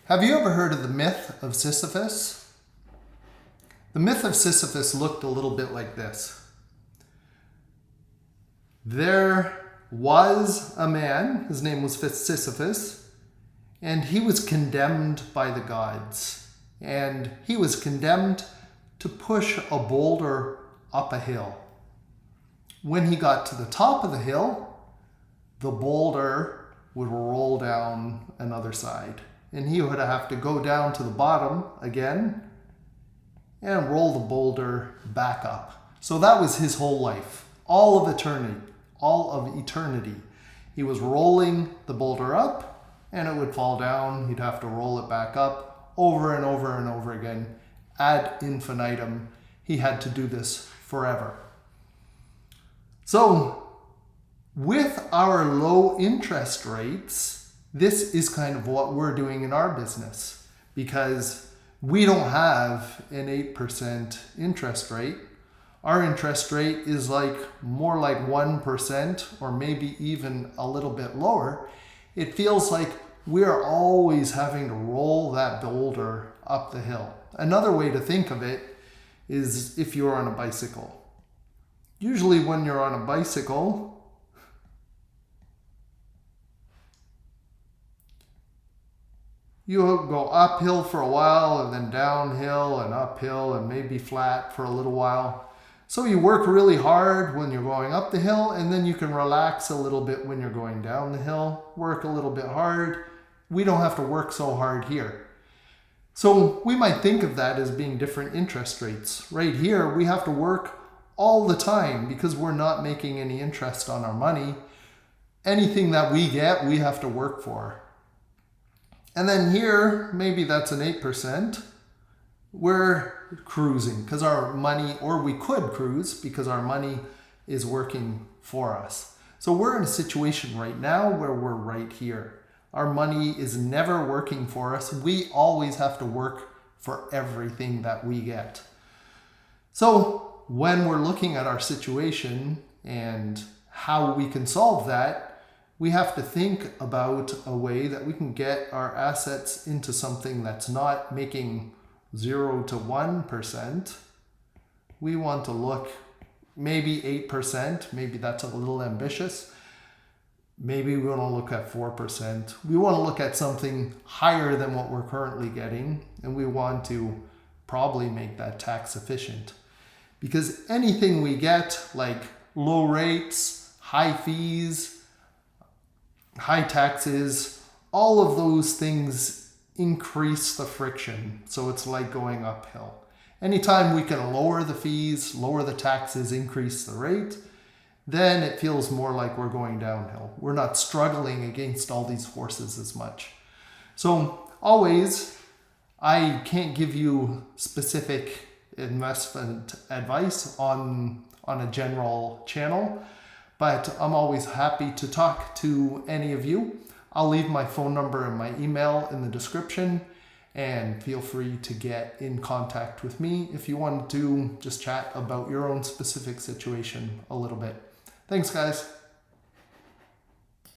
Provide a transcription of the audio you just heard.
Have you ever heard of the myth of Sisyphus? The myth of Sisyphus looked a little bit like this. There was a man, his name was Sisyphus, and he was condemned by the gods. And he was condemned to push a boulder up a hill. When he got to the top of the hill, the boulder would roll down another side. And he would have to go down to the bottom again and roll the boulder back up. So that was his whole life, all of eternity. He was rolling the boulder up and it would fall down. He'd have to roll it back up over and over and over again ad infinitum. He had to do this forever. So with our low interest rates, this is kind of what we're doing in our business, because we don't have an 8% interest rate. Our interest rate is more like 1% or maybe even a little bit lower. It feels like we're always having to roll that boulder up the hill. Another way to think of it is if you're on a bicycle. Usually when you're on a bicycle, you go uphill for a while and then downhill and uphill and maybe flat for a little while. So you work really hard when you're going up the hill, and then you can relax a little bit when you're going down the hill, work a little bit hard. We don't have to work so hard here. So we might think of that as being different interest rates. Right here, we have to work all the time because we're not making any interest on our money. Anything that we get, we have to work for. And then here, maybe that's an 8%. We're cruising because our money, or we could cruise because our money is working for us. So we're in a situation right now where we're right here. Our money is never working for us. We always have to work for everything that we get. So when we're looking at our situation and how we can solve that, we have to think about a way that we can get our assets into something that's not making 0 to 1%. We want to look maybe 8%. Maybe that's a little ambitious. Maybe we want to look at 4%. We want to look at something higher than what we're currently getting. And we want to probably make that tax efficient. Because anything we get, like low rates, high fees, high taxes, all of those things increase the friction. So it's like going uphill. Anytime we can lower the fees, lower the taxes, increase the rate, then it feels more like we're going downhill. We're not struggling against all these forces as much. So always, I can't give you specific investment advice on a general channel, but I'm always happy to talk to any of you. I'll leave my phone number and my email in the description, and feel free to get in contact with me if you want to just chat about your own specific situation a little bit. Thanks, guys.